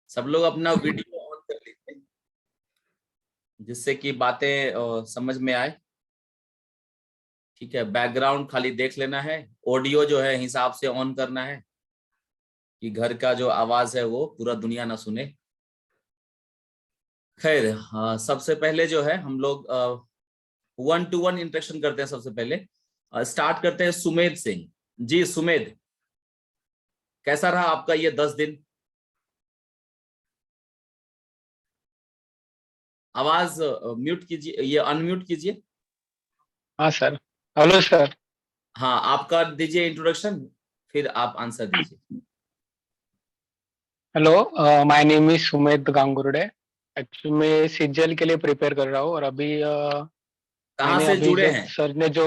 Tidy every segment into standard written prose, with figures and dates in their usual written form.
सब लोग अपना वीडियो ऑन कर लीजिए जिससे कि बातें समझ में आए। ठीक है, बैकग्राउंड खाली देख लेना है, ऑडियो जो है हिसाब से ऑन करना है कि घर का जो आवाज है वो पूरा दुनिया ना सुने। खैर, सबसे पहले जो है हम लोग 1-to-1 इंटरेक्शन करते हैं। सबसे पहले स्टार्ट करते हैं सुमेध सिंह जी। सुमेध, कैसा रहा आपका ये 10 दिन? आवाज म्यूट कीजिए, ये अनम्यूट कीजिए। हाँ सर। Hello sir. हाँ, आपका दीजिए इंट्रोडक्शन, फिर आप आंसर दीजिए। Hello, my name is Sumedh Gangurde. Actually मैं सीजीएल के लिए प्रिपेयर कर रहा हूँ और अभी कहाँ मैंने से अभी जुड़े जब हैं? सर ने जो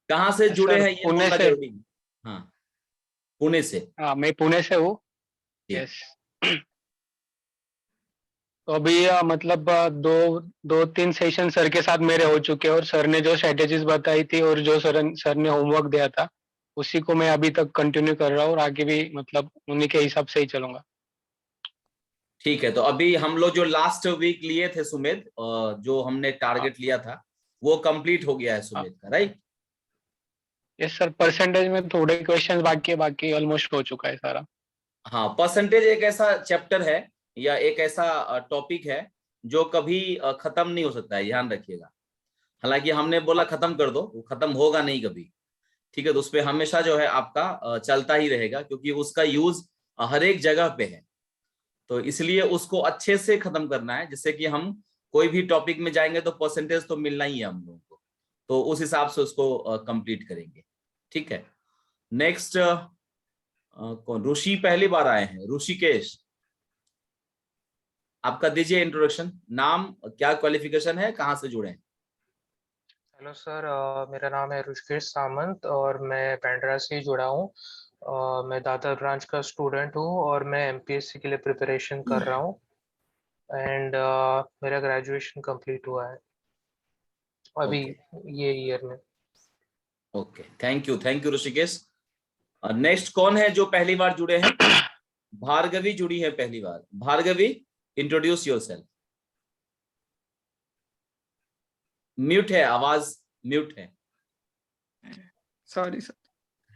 कहाँ से जुड़े सर हैं ये पुणे बोलना से। जरूरी है। हाँ, पुणे से। हाँ, मैं पुणे से हूँ। जी। यस। तो अभी मतलब दो तीन सेशन सर के साथ मेरे हो चुके हैं और सर ने जो स्ट्रेटेजीज बताई थी और जो सर ने होमवर्क दिया था उसी को मैं अभी तक कंटिन्यू कर रहा हूँ और आगे भी मतलब उन्हीं के हिसाब से ही चलूंगा। ठीक है, तो अभी हम लोग जो लास्ट वीक लिए थे सुमेध, जो हमने हाँ। टारगेट लिया था वो कंप्लीट हो गया है हाँ। सुमेध का, राइट? यस सर, परसेंटेज में थोड़े क्वेश्चंस बाकी है, बाकी ऑलमोस्ट हो चुका है सारा। हाँ, परसेंटेज एक ऐसा चैप्टर है या एक ऐसा टॉपिक है जो कभी खत्म नहीं हो सकता है, ध्यान रखिएगा। हालांकि हमने बोला खत्म कर दो, वो खत्म होगा नहीं कभी। ठीक है, तो उस पर हमेशा जो है आपका चलता ही रहेगा, क्योंकि उसका यूज हर एक जगह पे है। तो इसलिए उसको अच्छे से खत्म करना है, जिससे कि हम कोई भी टॉपिक में जाएंगे तो परसेंटेज तो मिलना ही है हम लोगों को। तो उस हिसाब से उसको कंप्लीट करेंगे। ठीक है, नेक्स्ट कौन? ऋषि पहली बार आए हैं, ऋषिकेश। आपका दीजिए इंट्रोडक्शन, नाम क्या, क्वालिफिकेशन है, कहाँ से जुड़े हैं? हेलो सर, मेरा नाम है ऋषिकेश सामंत और मैं पेंड्रा से ही जुड़ा हूँ। मैं दादर ब्रांच का स्टूडेंट हूँ और मैं एमपीएससी के लिए प्रिपरेशन कर रहा हूँ एंड मेरा ग्रेजुएशन कंप्लीट हुआ है अभी ये ईयर में। Okay, thank you Rishikesh. Next कौन है जो पहली बार जुड़े हैं? भार्गवी जुड़ी है पहली बार। Bhargavi, introduce yourself. म्यूट है, आवाज म्यूट है। Sorry, sir.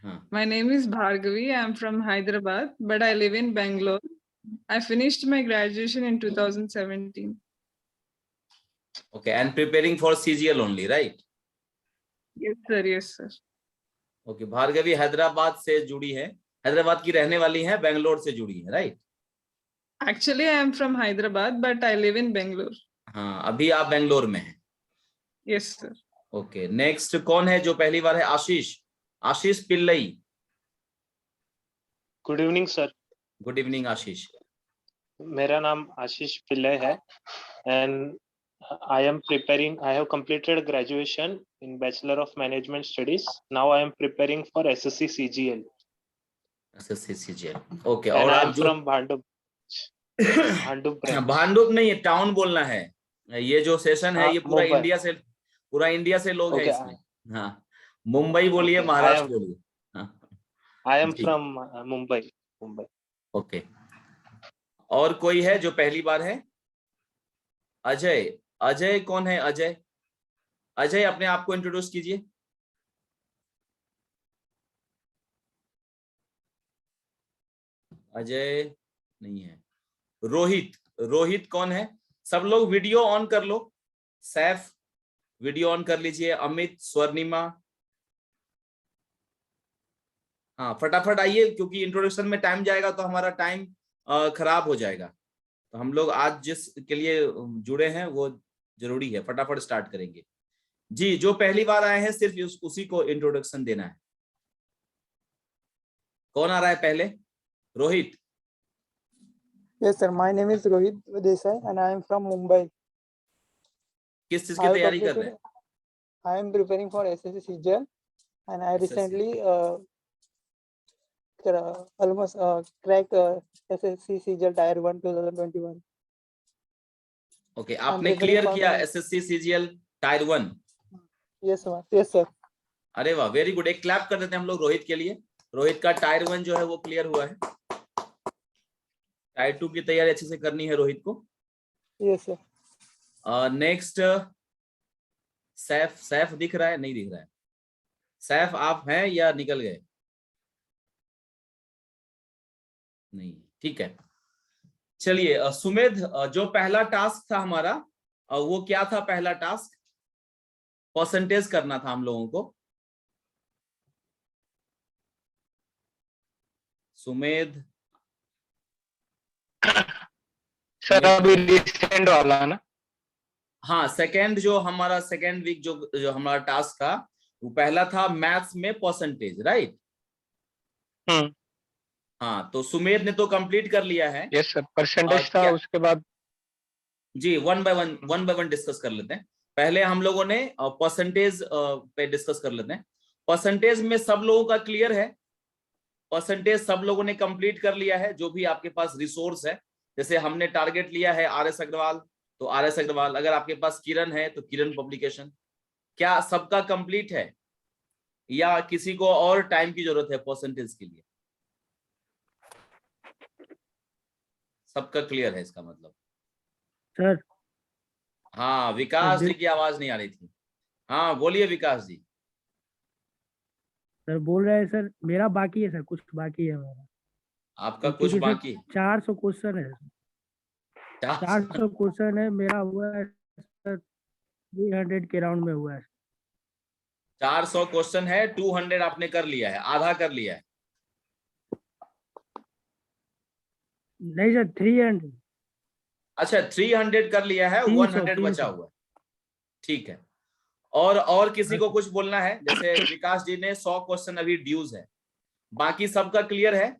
हाँ, My name is Bhargavi. I'm from Hyderabad, but I live in Bangalore. I finished my graduation in 2017. Okay, and preparing for CGL only, right? Yes, sir. Yes, sir. Okay, Bhargavi Hyderabad से जुड़ी है, हैदराबाद की रहने वाली है, बेंगलोर से जुड़ी है, right? Actually, I am from Hyderabad, but I live in Bangalore. हाँ, अभी आप बेंगलोर में हैं। Yes, sir. ओके, नेक्स्ट कौन है जो पहली बार है? Ashish, Ashish Pillai. Good evening sir. Good evening Ashish. मेरा नाम आशीष पिल्ले है एंड I am preparing. I have completed graduation in Bachelor of Management Studies. Now I am preparing for SSC CGL. SSC CGL, okay. And और I आप am जो from Bhandup. Bhandup branch. Bhandup नहीं, town बोलना है। ये जो सेशन है ये पूरा Mumbai. इंडिया से लोग हैं Okay. इसमें। हाँ, मुंबई बोलिए, Okay. महाराष्ट्र बोलिए। हाँ, I am जी, from Mumbai. Mumbai. ओके। और कोई है जो पहली बार है? अजय, अजय कौन है? अजय, अजय अपने आप को इंट्रोड्यूस कीजिए। अजय नहीं है। रोहित, रोहित कौन है? सब लोग वीडियो ऑन कर लो। सैफ, वीडियो ऑन कर लीजिए। अमित, स्वर्णिमा, हाँ फटाफट आइए, क्योंकि इंट्रोडक्शन में टाइम जाएगा तो हमारा टाइम खराब हो जाएगा। तो हम लोग आज जिस के लिए जुड़े हैं वो जरूरी है, फटाफट स्टार्ट करेंगे। जी, जो पहली बार आए हैं सिर्फ उसी को इंट्रोडक्शन देना है। कौन आ रहा है पहले? Rohit. Yes, sir. My name is Rohit Desai and I am from Mumbai. किस चीज की तैयारी कर रहे हैं? I am preparing for SSC CGL and I recently almost cracked SSC CGL Tier 1 2021. Okay, आपने क्लियर किया SSC CGL Tier 1? Yes, sir. Yes, sir. अरे वाह, वेरी गुड। एक क्लैप कर देते हैं हम लोग रोहित के लिए। रोहित का Tier 1 जो है वो क्लियर हुआ है। टायर 2 की तैयारी अच्छे से करनी है रोहित को। Yes sir. Next Saif, Saif दिख रहा है? नहीं दिख रहा है। सैफ आप हैं या निकल गए? नहीं, ठीक है। चलिए सुमेध, जो पहला टास्क था हमारा, वो क्या था? पहला टास्क परसेंटेज करना था हम लोगों को। सुमेध सर अभी रिसेंट वाला ना? हाँ, सेकेंड जो हमारा सेकेंड वीक जो हमारा टास्क था, वो पहला था मैथ्स में परसेंटेज, राइट? हाँ, तो सुमेध ने तो कंप्लीट कर लिया है। यस सर, परसेंटेज था। उसके बाद जी वन बाय वन डिस्कस कर लेते हैं। पहले हम लोगों ने परसेंटेज पे डिस्कस कर लेते हैं। परसेंटेज में सब लोगों का क्लियर है? परसेंटेज सब लोगों ने कंप्लीट कर लिया है? जो भी आपके पास रिसोर्स है, जैसे हमने टारगेट लिया है RS अग्रवाल, तो RS अग्रवाल, अगर आपके पास किरण है तो किरण पब्लिकेशन, क्या सबका कंप्लीट है या किसी को और टाइम की जरूरत है परसेंटेज के लिए? सबका क्लियर है इसका मतलब? सर हाँ, विकास जी की आवाज नहीं आ रही थी। हाँ बोलिए विकास जी। सर बोल रहे हैं सर, मेरा बाकी है सर, कुछ बाकी है मेरा। आपका कुछ क्योंकि सर बाकी? 400 क्वेश्चन है, 400 क्वेश्चन है। मेरा हुआ है सर 300 के राउंड में हुआ है। 400 क्वेश्चन है, 200 आपने कर लिया है, आधा कर लिया है। नहीं सर 300। अच्छा 300 कर लिया है, 100 बचा हुआ है, ठीक है। और किसी को कुछ बोलना है? जैसे विकास जी ने 100 क्वेश्चन अभी ड्यूज है, बाकी सबका क्लियर है?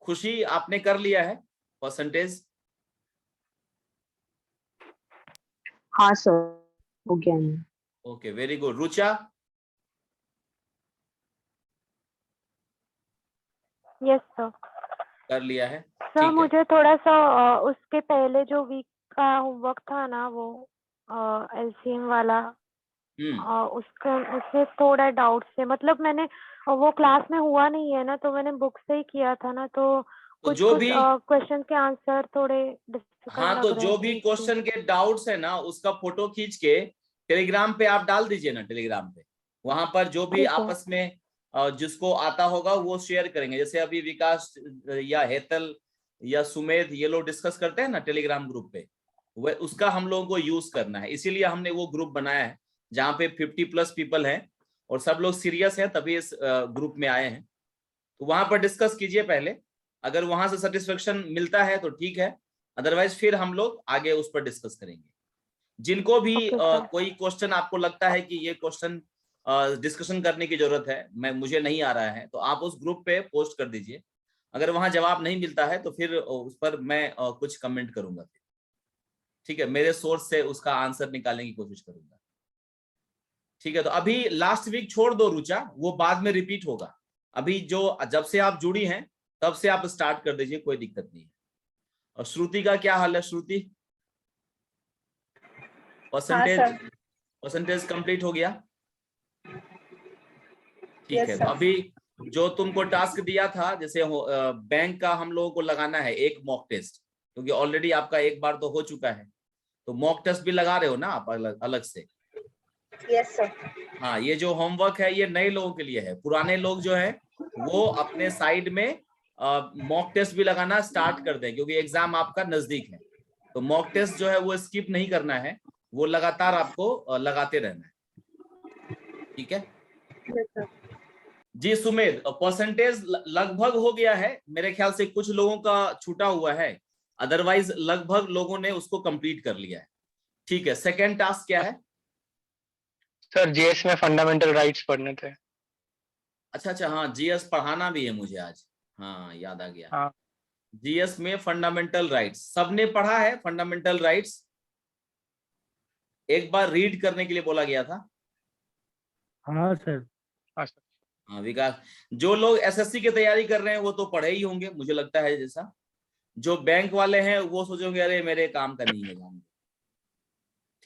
खुशी आपने कर लिया है परसेंटेज? हाँ सर, हो गया है। Okay, very good. Rucha? Yes sir. कर लिया है, सर ठीक है। मुझे थोड़ा सा उसके पहले जो वीक का होमवर्क था ना, वो LCM वाला, उससे थोड़ा डाउट से, मतलब मैंने वो क्लास में हुआ नहीं है ना, तो मैंने बुक से ही किया था ना, तो कुछ जो भी क्वेश्चन के आंसर थोड़े डिफिकल्ट हाँ, लग तो रहे जो थे, भी इसलिए। क्वेश्चन के डाउट्स है ना, उसका फोटो खींच के टेलीग्राम पे आप डाल दीजिए ना, टेलीग्राम पे। वहां पर जो भी ठीक है। आपस में जिसको आता होगा वो शेयर करेंगे। जैसे अभी विकास या हेतल या सुमेध, ये लोग डिस्कस करते हैं ना टेलीग्राम ग्रुप पे, वह उसका हम लोगों को यूज करना है। इसीलिए हमने वो ग्रुप बनाया है जहाँ पे 50+ पीपल हैं और सब लोग सीरियस हैं, तभी इस ग्रुप में आए हैं। तो वहां पर डिस्कस कीजिए पहले, अगर वहां से सेटिस्फेक्शन मिलता है तो ठीक है, अदरवाइज फिर हम लोग आगे उस पर डिस्कस करेंगे। जिनको भी कोई क्वेश्चन आपको लगता है कि ये क्वेश्चन डिस्कशन करने की जरूरत है, मुझे नहीं आ रहा है, तो आप उस ग्रुप पे पोस्ट कर दीजिए। अगर वहां जवाब नहीं मिलता है तो फिर उस पर मैं कुछ कमेंट करूंगा फिर, ठीक है, मेरे सोर्स से उसका आंसर निकालने की कोशिश करूंगा, ठीक है। तो अभी लास्ट वीक छोड़ दो रुचा, वो बाद में रिपीट होगा। अभी जो जब से आप जुड़ी हैं तब से आप स्टार्ट कर दीजिए, कोई दिक्कत नहीं है। और श्रुति का क्या हाल है? श्रुति परसेंटेज कंप्लीट हो गया? ठीक है। तो अभी जो तुमको टास्क दिया था, जैसे बैंक का हम लोगों को लगाना है एक मॉक टेस्ट, क्योंकि ऑलरेडी आपका एक बार तो हो चुका है, तो मॉक टेस्ट भी लगा रहे हो ना आप अलग से? Yes sir. हाँ, ये जो होमवर्क है ये नए लोगों के लिए है। पुराने लोग जो है वो अपने साइड में मॉक टेस्ट भी लगाना स्टार्ट कर दें, क्योंकि एग्जाम आपका नजदीक है। तो मॉक टेस्ट जो है वो स्किप नहीं करना है, वो लगातार आपको लगाते रहना है, ठीक है जी। सुमेध, परसेंटेज लगभग हो गया है मेरे ख्याल से, कुछ लोगों का छूटा हुआ है, अदरवाइज लगभग लोगों ने उसको कंप्लीट कर लिया है, ठीक है। सेकेंड टास्क क्या है? सर GS में फंडामेंटल राइट्स पढ़ने थे। अच्छा, हाँ GS पढ़ाना भी है मुझे आज, हाँ याद आ गया। हाँ। GS में फंडामेंटल राइट्स सबने पढ़ा है? फंडामेंटल राइट्स एक बार रीड करने के लिए बोला गया था। हाँ सर। हाँ विकास, जो लोग SSC की तैयारी कर रहे हैं वो तो पढ़े ही होंगे मुझे लगता है। जैसा जो बैंक वाले हैं वो सोचेंगे अरे मेरे काम का नहीं है जान,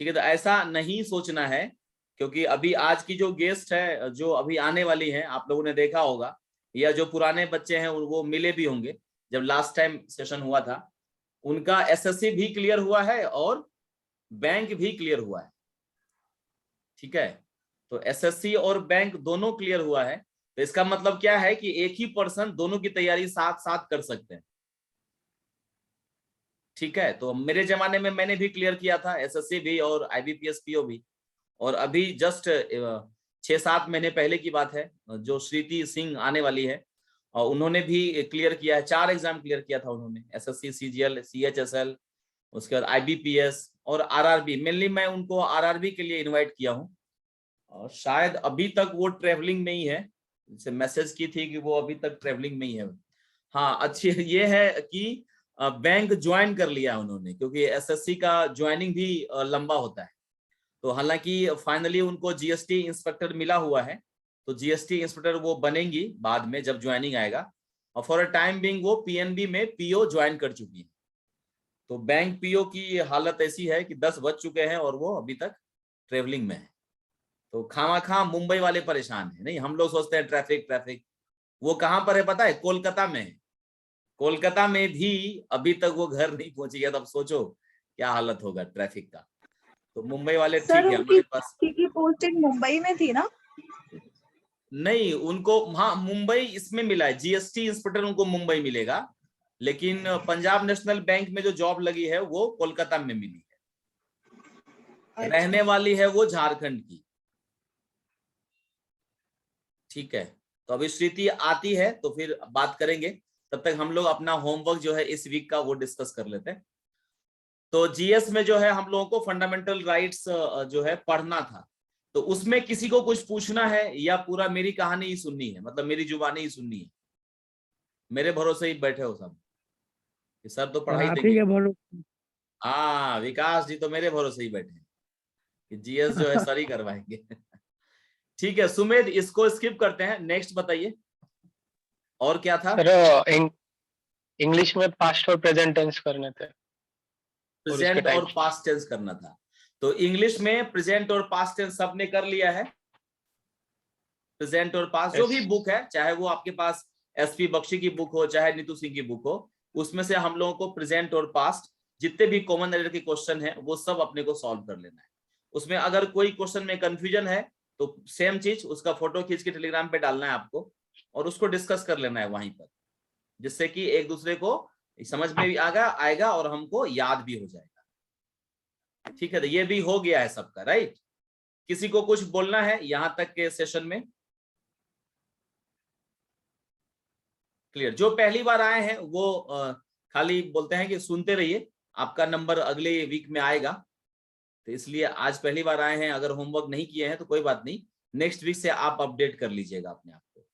ठीक है। तो ऐसा नहीं सोचना है, क्योंकि अभी आज की जो गेस्ट है, जो अभी आने वाली है, आप लोगों ने देखा होगा, या जो पुराने बच्चे हैं वो मिले भी होंगे, जब लास्ट टाइम सेशन हुआ था, उनका एसएससी भी क्लियर हुआ है और बैंक भी क्लियर हुआ है। ठीक है, तो एसएससी और बैंक दोनों क्लियर हुआ है, तो इसका मतलब क्या है कि एक ही पर्सन दोनों की तैयारी साथ साथ कर सकते हैं। ठीक है, तो मेरे जमाने में मैंने भी क्लियर किया था, एसएससी भी और आईबीपीएस पीओ भी। और अभी जस्ट 6-7 महीने पहले की बात है, जो श्रीति सिंह आने वाली है, और उन्होंने भी क्लियर किया है, 4 एग्जाम क्लियर किया था उन्होंने, एसएससी, सीजीएल, सीएचएसएल, उसके बाद आईबीपीएस और आरआरबी। मेनली मैं उनको आरआरबी के लिए इनवाइट किया हूँ, और शायद अभी तक वो ट्रेवलिंग में ही है, जैसे मैसेज की थी कि वो अभी तक ट्रेवलिंग में ही है। हाँ, अच्छी ये है कि बैंक ज्वाइन कर लिया उन्होंने, क्योंकि एसएससी का ज्वाइनिंग भी लंबा होता है। तो हालांकि फाइनली उनको जीएसटी इंस्पेक्टर मिला हुआ है, तो जीएसटी इंस्पेक्टर वो बनेंगी बाद में जब ज्वाइनिंग आएगा, और फॉर अ टाइम बिंग वो पीएनबी में पीओ ज्वाइन कर चुकी है। तो बैंक पीओ की हालत ऐसी है कि 10 बज चुके हैं और वो अभी तक ट्रेवलिंग में है। तो खामा मुंबई वाले परेशान है। नहीं, हम लोग सोचते हैं ट्रैफिक ट्रैफिक, वो कहाँ पर है पता है? कोलकाता में है। कोलकाता में भी अभी तक वो घर नहीं पहुंची है, तब सोचो क्या हालत होगा ट्रैफिक का। तो मुंबई वाले ठीक है, हमारे पास की पोस्टिंग मुंबई में थी ना? नहीं, उनको हाँ मुंबई इसमें मिला है, जीएसटी इंस्पेक्टर उनको मुंबई मिलेगा, लेकिन पंजाब नेशनल बैंक में जो जॉब लगी है वो कोलकाता में मिली है। रहने वाली है वो झारखंड की। ठीक है, तो अभी श्रुति आती है तो फिर बात करेंगे, तब तक हम लोग अपना होमवर्क जो है इस वीक का वो डिस्कस कर लेते हैं। तो जीएस में जो है हम लोगों को फंडामेंटल राइट्स जो है पढ़ना था, तो उसमें किसी को कुछ पूछना है या पूरा मेरी कहानी ही सुननी है, मतलब मेरी जुबानी ही सुननी है? मेरे भरोसे ही बैठे हो सब कि सर तो पढ़ाई देंगे। हाँ, विकास जी तो मेरे भरोसे ही बैठे हैं कि जीएस जो है सर ही करवाएंगे। ठीक है सुमेध, इसको स्किप करते हैं, नेक्स्ट बताइए और क्या था? सर इंग्लिश में पास्ट और प्रेजेंट टेंस करने थे, प्रेजेंट और पास्ट टेंस करना था। तो इंग्लिश में प्रेजेंट और पास्ट टेंस सबने कर लिया है। प्रेजेंट और पास्ट जो भी बुक है, चाहे वो आपके पास एसपी बख्शी की बुक हो चाहे नीतू सिंह की बुक हो, उसमें से हम लोगों को प्रेजेंट और पास्ट जितने भी कॉमन एरर के क्वेश्चन है वो सब अपने को सॉल्व कर लेना है। उसमें अगर कोई क्वेश्चन में कंफ्यूजन है तो सेम चीज उसका फोटो खींच के टेलीग्राम पे डालना है आपको, और उसको डिस्कस कर लेना है वहीं पर, जिससे कि एक दूसरे को समझ में भी आएगा और हमको याद भी हो जाएगा। ठीक है, तो ये भी हो गया है सबका, राइट? किसी को कुछ बोलना है यहां तक के सेशन में? क्लियर? जो पहली बार आए हैं वो खाली बोलते हैं कि सुनते रहिए, आपका नंबर अगले वीक में आएगा, तो इसलिए आज पहली बार आए हैं, अगर होमवर्क नहीं किए हैं तो कोई बात नहीं, नेक्स्ट वीक से आप अपडेट कर लीजिएगा अपने आप को।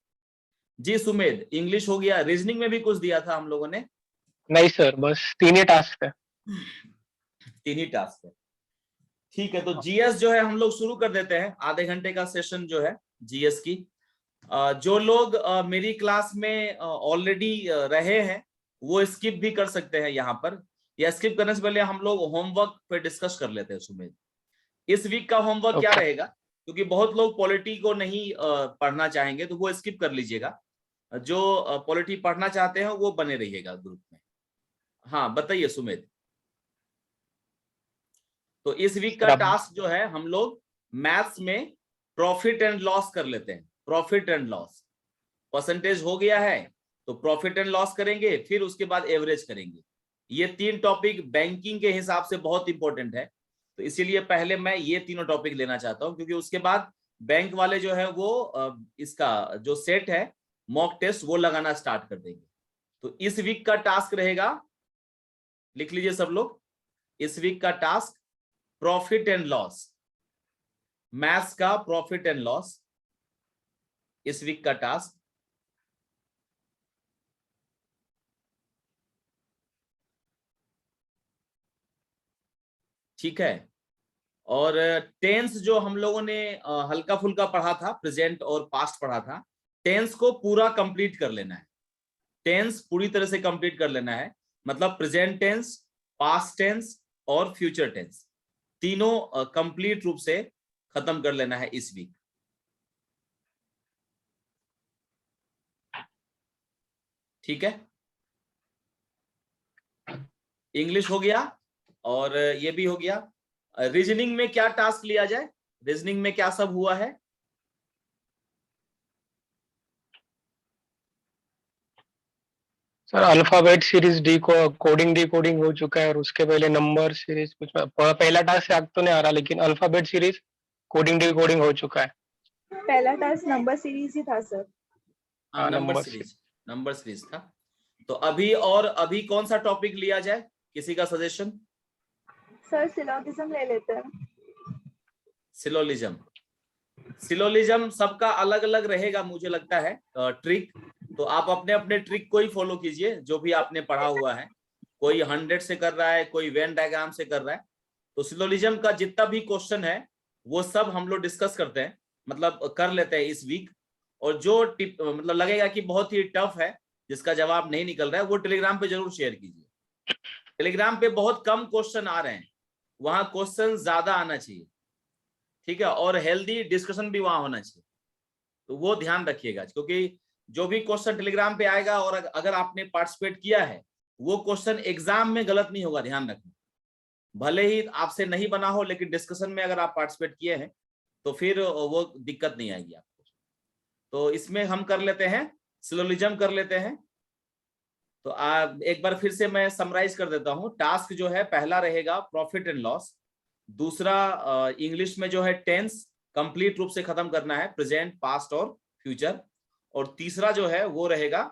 जी सुमेध, इंग्लिश हो गया, रीजनिंग में भी कुछ दिया था हम लोगों ने? नहीं सर, बस 3 ही टास्क है। 3 ही टास्क है। ठीक है, तो जीएस जो है हम लोग शुरू कर देते हैं, आधे घंटे का सेशन जो है जीएस की। जो लोग मेरी क्लास में ऑलरेडी रहे हैं वो स्किप भी कर सकते हैं यहाँ पर, या स्किप करने से पहले हम लोग होमवर्क पे डिस्कस कर लेते हैं। सुमेध, इस वीक का होमवर्क क्या रहेगा? क्योंकि बहुत लोग पॉलिटी को नहीं पढ़ना चाहेंगे तो वो स्किप कर लीजिएगा, जो पॉलिटी पढ़ना चाहते हैं वो बने रहिएगा ग्रुप में। हाँ बताइए सुमेध। तो इस वीक का टास्क जो है हम लोग मैथ्स में प्रॉफिट एंड लॉस कर लेते हैं। प्रॉफिट एंड लॉस, परसेंटेज हो गया है तो प्रॉफिट एंड लॉस करेंगे, फिर उसके बाद एवरेज करेंगे। ये 3 टॉपिक बैंकिंग के हिसाब से बहुत इंपॉर्टेंट है, तो इसीलिए पहले मैं ये तीनों टॉपिक लेना चाहता हूं, क्योंकि उसके बाद बैंक वाले जो है वो इसका जो सेट है मॉक टेस्ट वो लगाना स्टार्ट कर देंगे। तो इस वीक का टास्क रहेगा, लिख लीजिए सब लोग, इस वीक का task profit and loss, maths का प्रॉफिट एंड लॉस, इस वीक का टास्क। ठीक है, और टेंस जो हम लोगों ने हल्का फुल्का पढ़ा था, प्रेजेंट और पास्ट पढ़ा था, टेंस को पूरा कंप्लीट कर लेना है। टेंस पूरी तरह से कंप्लीट कर लेना है, मतलब प्रेजेंट टेंस, पास्ट टेंस और फ्यूचर टेंस तीनों कंप्लीट रूप से खत्म कर लेना है इस वीक। ठीक है, इंग्लिश हो गया और ये भी हो गया। रीजनिंग में क्या टास्क लिया जाए? रीजनिंग में क्या सब हुआ है? सर अल्फाबेट सीरीज डी को कोडिंग डी कोडिंग हो चुका है, और उसके पहले नंबर सीरीज कुछ पहला टास्क याद तो नहीं आ रहा, लेकिन alphabet series coding D coding हो चुका है। पहला टास्क नंबर सीरीज ही था सर। हाँ, हाँ, नंबर सीरीज था। तो अभी कौन सा टॉपिक लिया जाए? किसी का सजेशन? सर सिलोगिज्म ले लेते हैं। सिलोलिज्म सबका अलग अलग रहेगा मुझे लगता है ट्रिक। तो आप अपने अपने ट्रिक को ही फॉलो कीजिए जो भी आपने पढ़ा हुआ है। कोई 100 से कर रहा है, कोई वेन डायग्राम से कर रहा है। तो सिलोलिज्म का जितना भी क्वेश्चन है वो सब हम लोग डिस्कस करते हैं, मतलब कर लेते हैं इस वीक। और जो टिप मतलब लगेगा कि बहुत ही टफ है, जिसका जवाब नहीं निकल रहा है, वो टेलीग्राम पे जरूर शेयर कीजिए। टेलीग्राम पे बहुत कम क्वेश्चन आ रहे हैं, वहां क्वेश्चन ज्यादा आना चाहिए, ठीक है, और हेल्दी डिस्कशन भी वहां होना चाहिए। तो वो ध्यान रखिएगा, क्योंकि जो भी क्वेश्चन टेलीग्राम पे आएगा और अगर आपने पार्टिसिपेट किया है, वो क्वेश्चन एग्जाम में गलत नहीं होगा, ध्यान रखना। भले ही आपसे नहीं बना हो, लेकिन डिस्कशन में अगर आप पार्टिसिपेट किए हैं तो फिर वो दिक्कत नहीं आएगी आपको। तो इसमें हम कर लेते हैं, सिलोलिज्म कर लेते हैं। तो एक बार फिर से मैं समराइज कर देता हूं। टास्क जो है, पहला रहेगा प्रॉफिट एंड लॉस, दूसरा इंग्लिश में जो है टेंस कंप्लीट रूप से खत्म करना है, प्रेजेंट, पास्ट और फ्यूचर, और तीसरा जो है वो रहेगा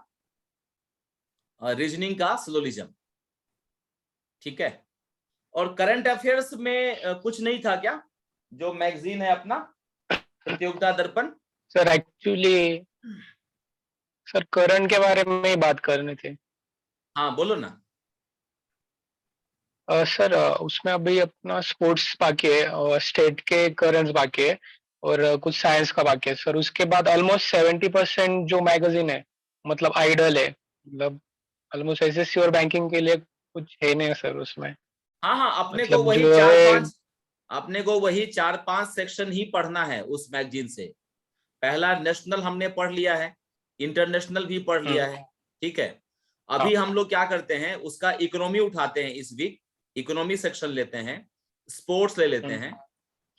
रीजनिंग का सिलोलिज्म, ठीक है। और करंट अफेयर्स में कुछ नहीं था क्या? जो मैगजीन है अपना प्रतियोगिता दर्पण। सर एक्चुअली सर करंट के बारे में ही बात करनी थी। हाँ बोलो ना। सर उसमें अभी अपना स्पोर्ट्स बाकी है और स्टेट के करंट्स बाकी है, और कुछ साइंस का बाकी है सर। उसके बाद ऑलमोस्ट 70% जो मैगजीन है मतलब आइडल है, मतलब ऑलमोस्ट एसएससी और बैंकिंग के लिए कुछ है नहीं सर उसमें। हाँ हाँ, अपने को मतलब वही जो है 4-5 सेक्शन ही पढ़ना है उस मैगजीन से। पहला नेशनल हमने पढ़ लिया है, इंटरनेशनल भी पढ़ लिया है, ठीक है। अभी हम लोग क्या करते हैं, उसका इकोनॉमी उठाते हैं इस वीक, इकोनॉमी सेक्शन लेते हैं, स्पोर्ट्स ले लेते हैं,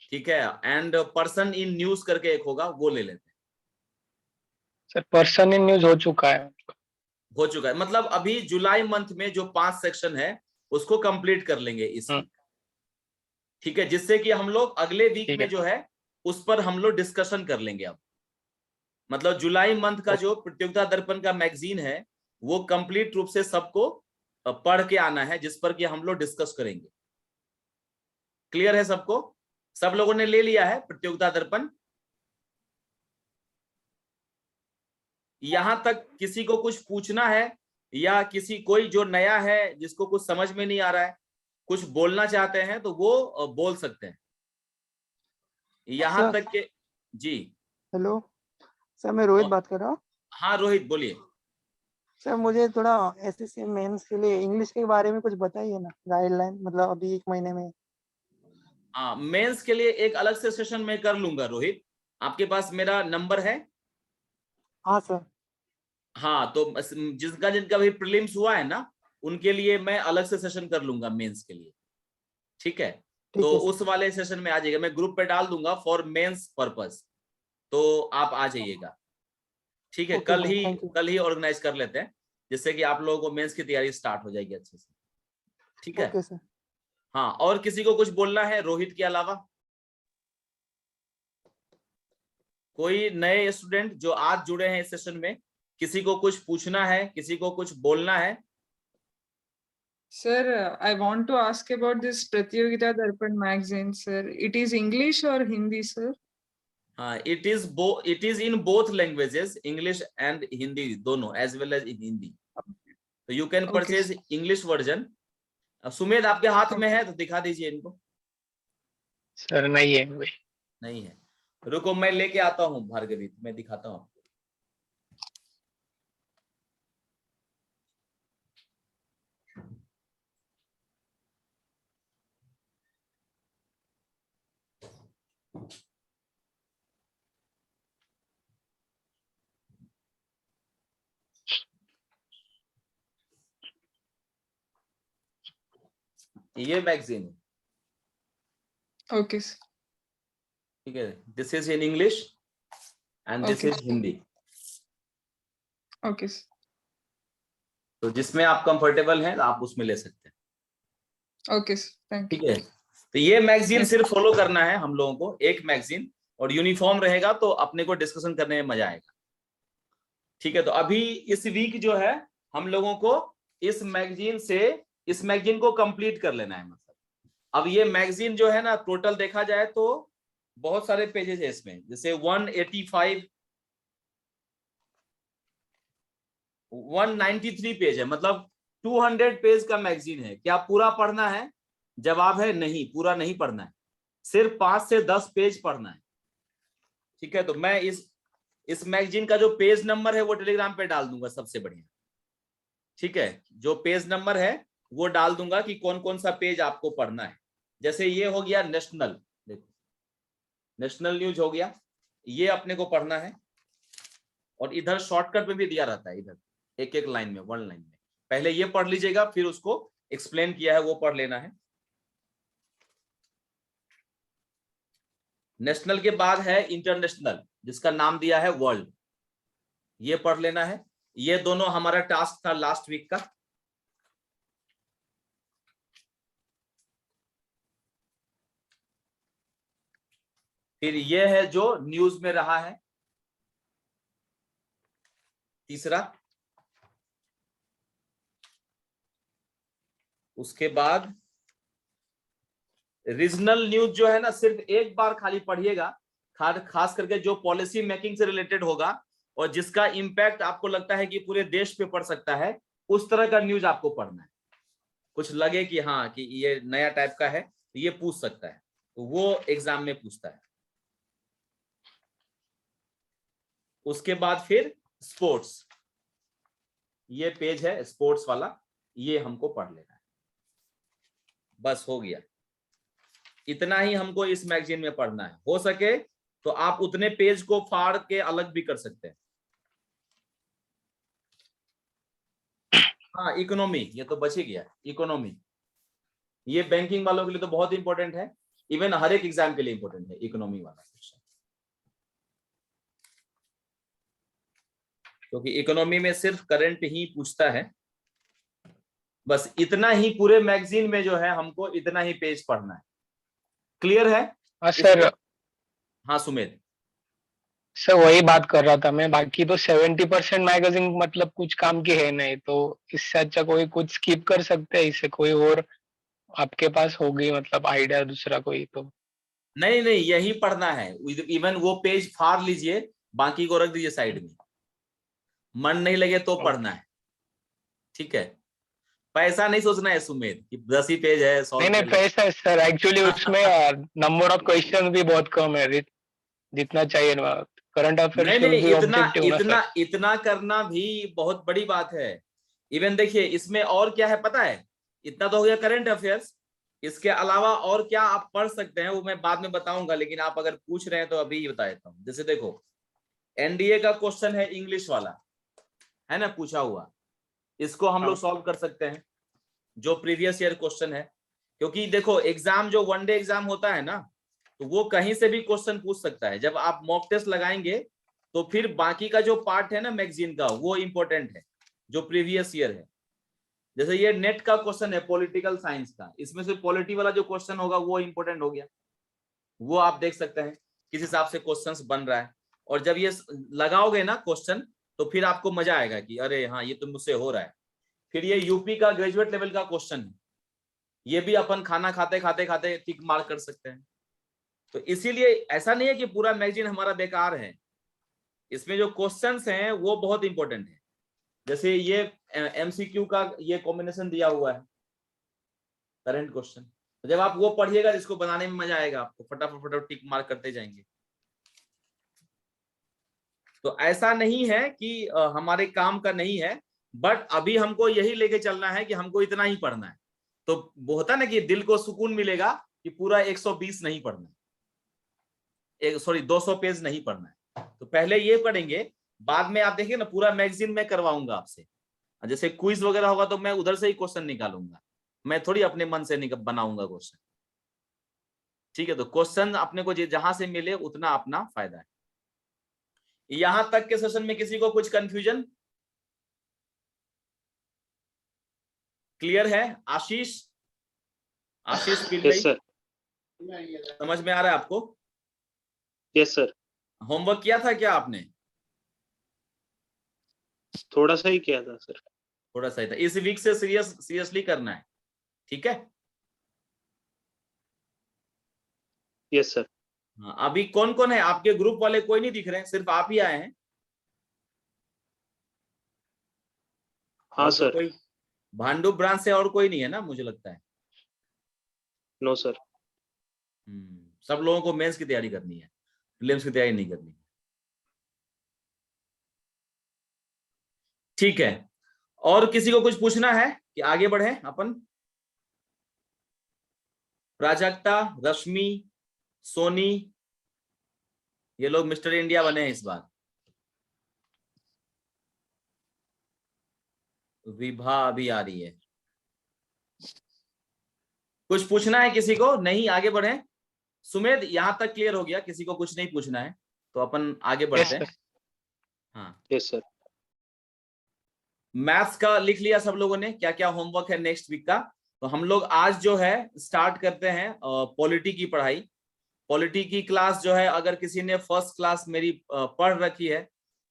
ठीक है, एंड पर्सन इन न्यूज करके एक होगा, वो ले लेते हैं। सर पर्सन इन न्यूज हो चुका है। हो चुका है, मतलब अभी जुलाई मंथ में जो 5 सेक्शन है उसको कंप्लीट कर लेंगे इस वीक, ठीक है, जिससे कि हम लोग अगले वीक में जो है उस पर हम लोग डिस्कशन कर लेंगे। अब मतलब जुलाई मंथ का जो प्रतियोगिता दर्पण का मैगजीन है वो कंप्लीट रूप से सबको पढ़ के आना है, जिस पर कि हम लोग डिस्कस करेंगे। क्लियर है सबको? सब लोगों ने ले लिया है प्रतियोगिता दर्पण? यहां तक किसी को कुछ पूछना है, या कोई जो नया है जिसको कुछ समझ में नहीं आ रहा है, कुछ बोलना चाहते हैं तो वो बोल सकते हैं। यहां तक के जी। हेलो सर, मैं रोहित और- बात कर रहा हूँ। हाँ रोहित बोलिए। सर मुझे थोड़ा एसएससी मेंस के लिए इंग्लिश के बारे में कुछ बताइए ना, गाइडलाइन, मतलब अभी 1 महीने में। हाँ, मेंस के लिए एक अलग से सेशन मैं कर लूंगा रोहित, आपके पास मेरा नंबर है? हाँ सर। हाँ, तो जिनका जिनका भी प्रीलिम्स हुआ है ना, उनके लिए मैं अलग से सेशन कर लूंगा मेंस के लिए, ठीक है। तो उस वाले सेशन में आ जाइएगा, मैं ग्रुप पे डाल दूंगा फॉर मेंस पर्पस, तो आप आ जाइएगा, ठीक है। कल ही ऑर्गेनाइज कर लेते हैं, जिससे कि आप लोगों को मेंस की तैयारी स्टार्ट हो जाएगी अच्छे से, ठीक है। Okay sir. हाँ, और किसी को कुछ बोलना है रोहित के अलावा? कोई नए स्टूडेंट जो आज जुड़े हैं इस सेशन में, किसी को कुछ पूछना है, किसी को कुछ बोलना है? Sir, I want to ask about this Pratyogita Darpan magazine, sir. It is English or Hindi, sir? it is in both languages, English and Hindi दोनों, as well as in Hindi. So you can purchase English version. Sumedh आपके हाथ में है तो दिखा दीजिए इनको। Sir नहीं है भाई। नहीं है, रुको मैं लेके आता हूँ भार्गवी, मैं दिखाता हूँ। ये मैगजीन है, Okay, sir. ठीक है। This is in English and this Okay. Is Hindi. Okay, sir. तो जिसमें आप कंफर्टेबल हैं आप उसमें ले सकते हैं, Okay, sir. Thank you. ठीक है। तो ये मैगजीन Yes. सिर्फ फॉलो करना है हम लोगों को, एक मैगजीन, और यूनिफॉर्म रहेगा तो अपने को डिस्कशन करने में मजा आएगा, ठीक है। तो अभी इस वीक जो है हम लोगों को इस मैगजीन को कंप्लीट कर लेना है। मतलब अब ये मैगजीन जो है ना, टोटल देखा जाए तो बहुत सारे पेजेस है इसमें, जैसे 185 193 पेज है, मतलब 200 पेज का मैगजीन है। क्या पूरा पढ़ना है? जवाब है नहीं, पूरा नहीं पढ़ना है, सिर्फ 5 से 10 पेज पढ़ना है, ठीक है। तो मैं इस मैगजीन का जो पेज नंबर है वो टेलीग्राम पे डाल दूंगा, सबसे बढ़िया, ठीक है। जो पेज नंबर है वो डाल दूंगा कि कौन कौन सा पेज आपको पढ़ना है। जैसे ये हो गया नेशनल, देखो नेशनल न्यूज हो गया, ये अपने को पढ़ना है। और इधर शॉर्टकट में भी दिया रहता है, इधर एक एक लाइन में, 1 लाइन में। पहले ये पढ़ लीजिएगा, फिर उसको एक्सप्लेन किया है वो पढ़ लेना है। नेशनल के बाद है इंटरनेशनल, जिसका नाम दिया है वर्ल्ड, ये पढ़ लेना है। ये दोनों हमारा टास्क था लास्ट वीक का। फिर ये है जो न्यूज में रहा है, तीसरा। उसके बाद रीजनल न्यूज जो है ना, सिर्फ एक बार खाली पढ़िएगा, खास करके जो पॉलिसी मेकिंग से रिलेटेड होगा और जिसका इम्पैक्ट आपको लगता है कि पूरे देश पे पड़ सकता है, उस तरह का न्यूज आपको पढ़ना है। कुछ लगे कि हाँ कि ये नया टाइप का है, ये पूछ सकता है, तो वो एग्जाम में पूछता है। उसके बाद फिर स्पोर्ट्स, ये पेज है स्पोर्ट्स वाला, ये हमको पढ़ लेना है। बस हो गया, इतना ही हमको इस मैगजीन में पढ़ना है। हो सके तो आप उतने पेज को फाड़ के अलग भी कर सकते हैं। हाँ, इकोनॉमी, ये तो बच ही गया। इकोनॉमी ये बैंकिंग वालों के लिए तो बहुत इंपॉर्टेंट है, इवन हर एक एग्जाम के लिए इंपॉर्टेंट है इकोनॉमी वाला क्वेश्चन, क्योंकि इकोनॉमी में सिर्फ करंट ही पूछता है। बस इतना ही पूरे मैगजीन में जो है हमको इतना ही पेज पढ़ना है। क्लियर है? हाँ सर। हाँ सुमेध। सर वही बात कर रहा था मैं, बाकी तो 70% मैगजीन मतलब कुछ काम की है नहीं, तो इससे अच्छा कोई कुछ स्किप कर सकते हैं, इससे कोई और आपके पास होगी मतलब आइडिया दूसरा कोई तो। नहीं नहीं, यही पढ़ना है। इवन वो पेज फाड़ लीजिए, बाकी को रख दीजिए साइड में, मन नहीं लगे तो पढ़ना है, ठीक है। पैसा नहीं सोचना है सुमेध कि 10 ही पेज है, 100 नहीं पैसा है सर, एक्चुअली उसमें नंबर ऑफ क्वेश्चन भी बहुत कम है, जितना चाहिए करंट अफेयर्स नहीं, भी ऑब्जेक्टिव ना सर। इतना करना भी बहुत बड़ी बात है। इवन देखिए इसमें और क्या है पता है, इतना तो हो गया करंट अफेयर्स, इसके अलावा और क्या आप पढ़ सकते हैं वो मैं बाद में बताऊंगा, लेकिन आप अगर पूछ रहे हैं तो अभी बता देता हूँ। जैसे देखो एनडीए का क्वेश्चन है इंग्लिश वाला, है ना, पूछा हुआ, इसको हम लोग सॉल्व कर सकते हैं, जो प्रीवियस ईयर क्वेश्चन है। क्योंकि देखो एग्जाम जो 1 डे एग्जाम होता है ना, तो वो कहीं से भी क्वेश्चन पूछ सकता है। जब आप मॉक टेस्ट लगाएंगे तो फिर बाकी का जो पार्ट है ना मैगजीन का, वो इंपॉर्टेंट है जो प्रीवियस ईयर है। जैसे ये नेट का क्वेश्चन है पॉलिटिकल साइंस का, इसमें से पॉलिटी वाला जो क्वेश्चन होगा वो इंपॉर्टेंट हो गया, वो आप देख सकते हैं किस हिसाब से क्वेश्चंस बन रहा है। और जब ये लगाओगे ना क्वेश्चन तो फिर आपको मजा आएगा कि अरे हाँ ये तो मुझसे हो रहा है। फिर ये यूपी का ग्रेजुएट लेवल का क्वेश्चन है, ये भी अपन खाना खाते खाते खाते टिक मार्क कर सकते हैं। तो इसीलिए ऐसा नहीं है कि पूरा मैगजीन हमारा बेकार है, इसमें जो क्वेश्चंस हैं वो बहुत इंपॉर्टेंट है। जैसे ये एमसीक्यू का ये कॉम्बिनेशन दिया हुआ है करंट क्वेश्चन, तो जब आप वो पढ़िएगा इसको बनाने में मजा आएगा, आपको फटाफट फटाफट टिक मार्क करते जाएंगे। तो ऐसा नहीं है कि हमारे काम का नहीं है, बट अभी हमको यही लेके चलना है कि हमको इतना ही पढ़ना है। तो वो होता ना कि दिल को सुकून मिलेगा कि पूरा 120 नहीं पढ़ना है, 200 पेज नहीं पढ़ना है। तो पहले ये पढ़ेंगे, बाद में आप देखिए ना पूरा मैगजीन में करवाऊंगा आपसे। जैसे क्विज वगैरह होगा तो मैं उधर से ही क्वेश्चन निकालूंगा, मैं थोड़ी अपने मन से बनाऊंगा क्वेश्चन, ठीक है। तो क्वेश्चन अपने को जहां से मिले उतना अपना फायदा है। यहां तक के सेशन में किसी को कुछ कंफ्यूजन क्लियर है? आशीष पिल्लई, यस सर। समझ में आ रहा है आपको? Yes sir. होमवर्क किया था क्या आपने? थोड़ा सा ही किया था सर। थोड़ा सा ही था। इस वीक से सीरियसली करना है, ठीक है? Yes sir. हाँ, अभी कौन कौन है आपके ग्रुप वाले? कोई नहीं दिख रहे हैं, सिर्फ आप ही आए हैं। हाँ और तो सर। कोई भांडुप ब्रांच से और कोई नहीं है ना, मुझे लगता है। No sir. सब लोगों को मेंस की तैयारी करनी है, प्रीलिम्स की तैयारी नहीं करनी। ठीक है, और किसी को कुछ पूछना है कि आगे बढ़े अपन? प्राजक्ता, रश्मि, सोनी, ये लोग मिस्टर इंडिया बने हैं इस बार। विभा अभी आ रही है। कुछ पूछना है किसी को? नहीं, आगे बढ़े। सुमेध, यहां तक क्लियर हो गया? किसी को कुछ नहीं पूछना है तो अपन आगे बढ़ते हैं। हाँ, यस सर। मैथ्स का लिख लिया सब लोगों ने? क्या क्या होमवर्क है नेक्स्ट वीक का? तो हम लोग आज जो है स्टार्ट करते हैं पॉलिटी की पढ़ाई। पॉलिटी की क्लास जो है, अगर किसी ने फर्स्ट क्लास मेरी पढ़ रखी है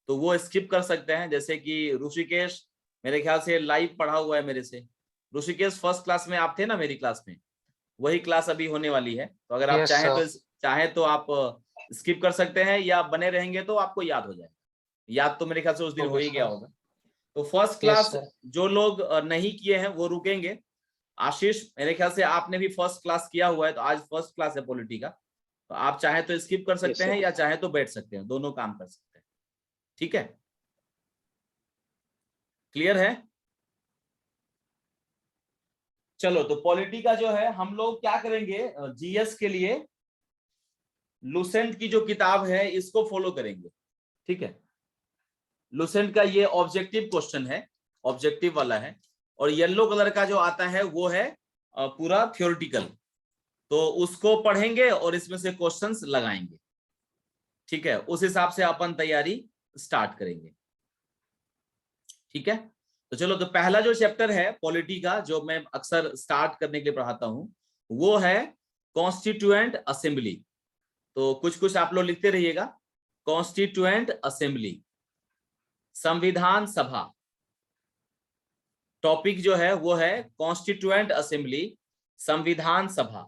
तो वो स्किप कर सकते हैं। जैसे कि ऋषिकेश मेरे ख्याल से लाइव पढ़ा हुआ है मेरे से। ऋषिकेश फर्स्ट क्लास में आप थे ना मेरी क्लास में? वही क्लास अभी होने वाली है। तो अगर आप चाहें तो आप स्किप कर सकते हैं, या बने रहेंगे तो आपको याद हो जाएगा। याद तो मेरे ख्याल से उस दिन हो ही गया होगा। तो फर्स्ट क्लास जो लोग नहीं किए हैं वो रुकेंगे। आशीष, मेरे ख्याल से आपने भी फर्स्ट क्लास किया हुआ है, तो आज फर्स्ट क्लास है पॉलिटी का। तो आप चाहे तो स्किप कर सकते हैं या चाहे तो बैठ सकते हैं, दोनों काम कर सकते हैं। ठीक है, क्लियर है? चलो, तो पॉलिटी का जो है हम लोग क्या करेंगे, जीएस के लिए लुसेंट की जो किताब है इसको फॉलो करेंगे। ठीक है, लुसेंट का ये ऑब्जेक्टिव क्वेश्चन है, ऑब्जेक्टिव वाला है। और येलो कलर का जो आता है वो है पूरा थ्योरेटिकल। तो उसको पढ़ेंगे और इसमें से क्वेश्चंस लगाएंगे। ठीक है, उस हिसाब से अपन तैयारी स्टार्ट करेंगे। ठीक है, तो चलो, तो पहला जो चैप्टर है पॉलिटी का, जो मैं अक्सर स्टार्ट करने के लिए पढ़ाता हूं, वो है कॉन्स्टिट्यूएंट असेंबली। तो कुछ कुछ आप लोग लिखते रहिएगा। कॉन्स्टिट्यूएंट असेंबली, संविधान सभा। टॉपिक जो है वो है कॉन्स्टिट्यूएंट असेंबली, संविधान सभा।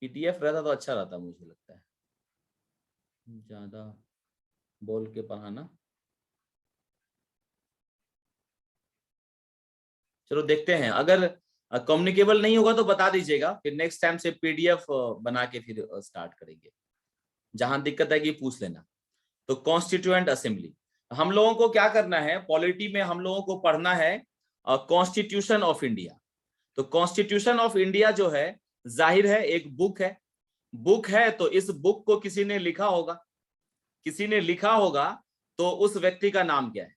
पीडीएफ रहता तो अच्छा रहता, मुझे लगता है, ज्यादा बोल के पढ़ाना। चलो देखते हैं, अगर कम्युनिकेबल नहीं होगा तो बता दीजिएगा, फिर नेक्स्ट टाइम से पीडीएफ बना के फिर स्टार्ट करेंगे। जहां दिक्कत आएगी पूछ लेना। तो कॉन्स्टिट्यूएंट असेंबली, हम लोगों को क्या करना है पॉलिटी में? हम लोगों को पढ़ना है कॉन्स्टिट्यूशन ऑफ इंडिया। तो कॉन्स्टिट्यूशन ऑफ इंडिया जो है, जाहिर है एक बुक है। बुक है तो इस बुक को किसी ने लिखा होगा। किसी ने लिखा होगा तो उस व्यक्ति का नाम क्या है?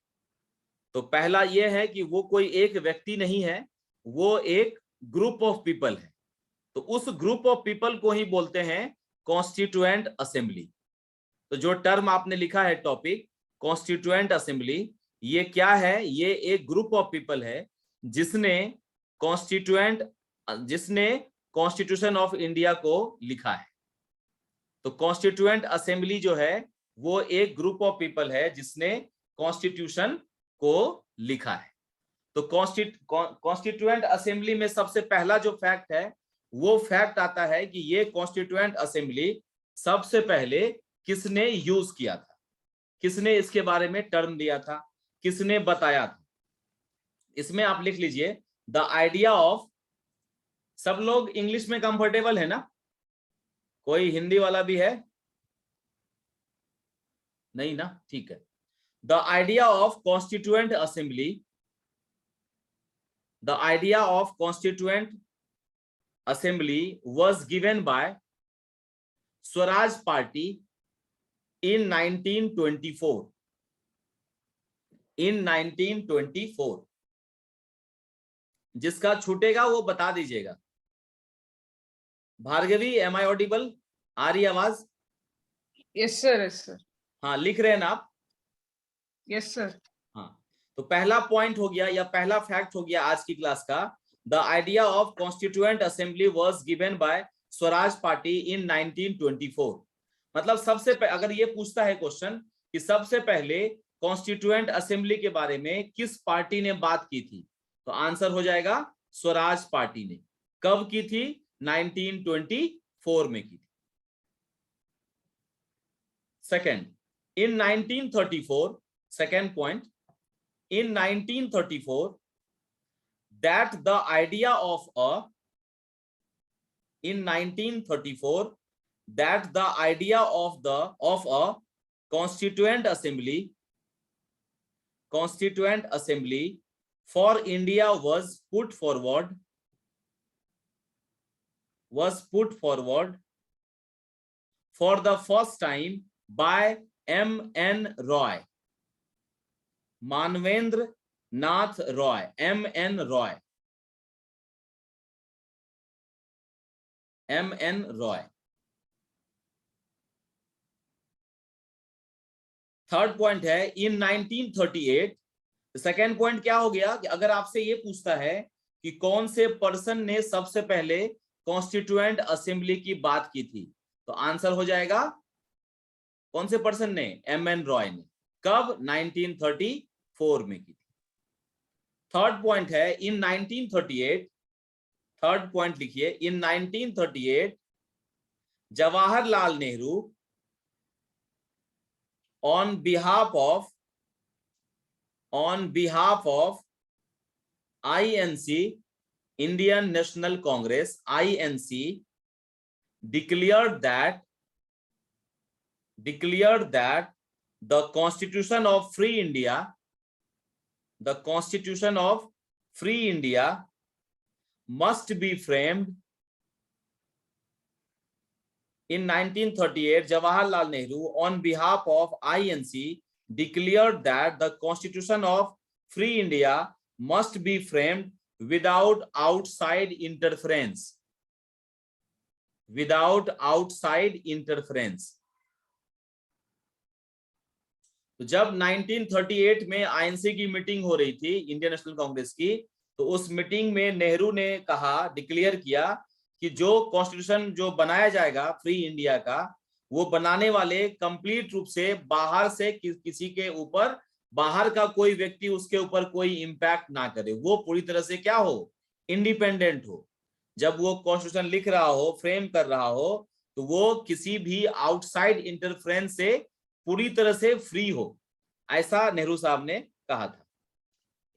तो पहला यह है कि वो कोई एक व्यक्ति नहीं है, वो एक ग्रुप ऑफ पीपल है। तो उस ग्रुप ऑफ पीपल को ही बोलते हैं कॉन्स्टिट्यूएंट असेंबली। तो जो टर्म आपने लिखा है टॉपिक कॉन्स्टिट्यूएंट असेंबली, ये क्या है? ये एक ग्रुप ऑफ पीपल है जिसने कॉन्स्टिट्यूशन ऑफ इंडिया को लिखा है। तो कॉन्स्टिट्यूएंट असेंबली जो है वो एक ग्रुप ऑफ पीपल है जिसने कॉन्स्टिट्यूशन को लिखा है। तो कॉन्स्टिट्यूएंट असेंबली में सबसे पहला जो फैक्ट है वो फैक्ट आता है कि ये कॉन्स्टिट्यूएंट असेंबली सबसे पहले किसने यूज किया था, किसने इसके बारे में टर्म दिया था, किसने बताया था। इसमें आप लिख लीजिए द आइडिया ऑफ। सब लोग इंग्लिश में कंफर्टेबल है ना? कोई हिंदी वाला भी है? नहीं ना? ठीक है। The idea of constituent assembly, the idea of constituent assembly was given by Swaraj Party in 1924. in 1924? जिसका छूटेगा वो बता दीजिएगा। Bhargavi, am I audible? आ रही आवाज? Yes, sir. Yes, sir. हाँ, लिख रहे हैं ना आप? Yes, sir. हाँ, तो पहला पॉइंट हो गया या पहला फैक्ट हो गया आज की क्लास का। The idea of constituent assembly was given by Swaraj party इन 1924। मतलब सबसे अगर ये पूछता है क्वेश्चन कि सबसे पहले कॉन्स्टिट्यूएंट असेंबली के बारे में किस पार्टी ने बात की थी, तो आंसर हो जाएगा स्वराज पार्टी ने। कब की थी? 1924 में की थी। Second, in 1934, second point, in 1934 that the idea of a in 1934 that the idea of a constituent assembly for India was put forward for the first time by M.N. Roy, Manvendra Nath Roy, M.N. Roy, M.N. Roy. Third point है इन 1938। Second point क्या हो गया कि अगर आपसे ये पूछता है कि कौन से पर्सन ने सबसे पहले कॉन्स्टिट्यूएंट असेंबली की बात की थी, तो आंसर हो जाएगा कौन से पर्सन ने? M.N. रॉय ने। कब? 1934 में की थी। थर्ड पॉइंट है इन 1938, थर्ड पॉइंट लिखिए, इन 1938 Jawaharlal Nehru on behalf of INC, Indian National Congress, INC, declared that the Constitution of Free India must be framed. In 1938, Jawaharlal Nehru, on behalf of INC, declared that the Constitution of Free India must be framed without outside interference. Without outside interference. तो जब 1938 में INC की meeting हो रही थी, Indian national Congress की, तो उस मीटिंग में नेहरू ने कहा, डिक्लेयर किया कि जो कॉन्स्टिट्यूशन जो बनाया जाएगा फ्री इंडिया का, वो बनाने वाले कंप्लीट रूप से बाहर से किसी के ऊपर, बाहर का कोई व्यक्ति उसके ऊपर कोई इंपैक्ट ना करे, वो पूरी तरह से क्या हो? इंडिपेंडेंट हो। जब वो कॉन्स्टिट्यूशन लिख रहा हो, फ्रेम कर रहा हो, तो वो किसी भी आउटसाइड इंटरफेरेंस से पूरी तरह से फ्री हो, ऐसा नेहरू साहब ने कहा था।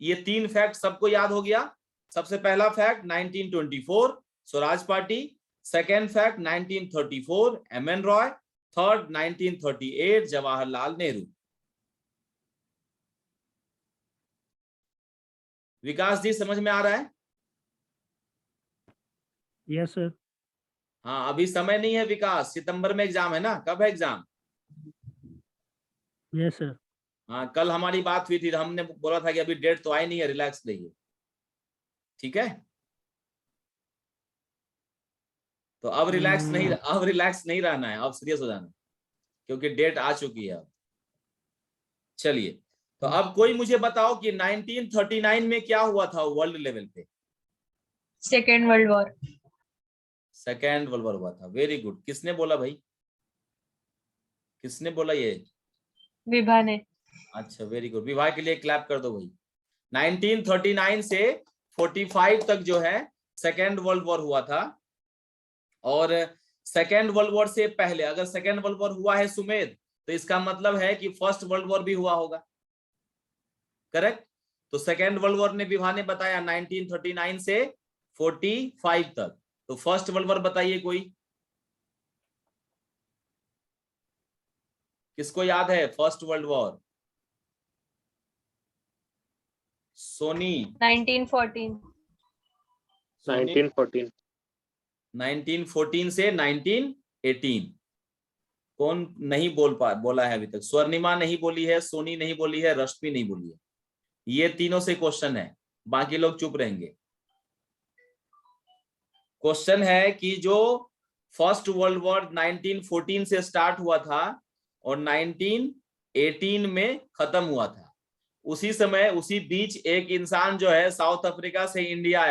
ये तीन फैक्ट सबको याद हो गया। सबसे पहला fact 1924 Swaraj party, second fact 1934 M.N. Roy, third 1938 Jawaharlal Nehru. Vikas ji समझ में आ रहा है? Yes sir. हाँ, अभी समय नहीं है विकास, सितंबर में एग्जाम है ना। कब है एग्जाम? Yes sir. हाँ, कल हमारी बात हुई थी, हमने बोला था कि अभी डेट तो आई नहीं है, रिलैक्स रहिए, ठीक है? तो अब रिलैक्स नहीं रहना है, अब सीरियस हो जाना है, क्योंकि डेट आ चुकी है अब। चलिए, तो अब कोई मुझे बताओ कि 1939 में क्या हुआ था वर्ल्ड लेवल पे? Second world war. Second world war हुआ था। Very good. किसने बोला भाई? किसने बोला ये? विभा ने। अच्छा, वेरी गुड। विभा के लिए क्लैप कर दो भाई। 1939 से 45 तक जो है सेकेंड वर्ल्ड वॉर हुआ था। और सेकेंड वर्ल्ड वॉर से पहले, अगर सेकेंड वर्ल्ड वॉर हुआ है सुमेध, तो इसका मतलब है कि फर्स्ट वर्ल्ड वॉर भी हुआ होगा, करेक्ट? तो सेकेंड वर्ल्ड वॉर ने विभा ने बताया 1939 से 45 तक। तो फर्स्ट वर्ल्ड वॉर बताइए कोई, किसको याद है फर्स्ट वर्ल्ड वॉर? सोनी। 1914। 1914। 1914 से 1918। कौन नहीं बोला है अभी तक? स्वर्णिमा नहीं बोली है, सोनी नहीं बोली है, रश्मि नहीं बोली है। ये तीनों से क्वेश्चन है, बाकी लोग चुप रहेंगे। क्वेश्चन है कि जो फर्स्ट वर्ल्ड वॉर 1914 से स्टार्ट हुआ था और 1918 में खत्म हुआ था, उसी समय उसी बीच एक इंसान जो है साउथ अफ्रीका से इंडिया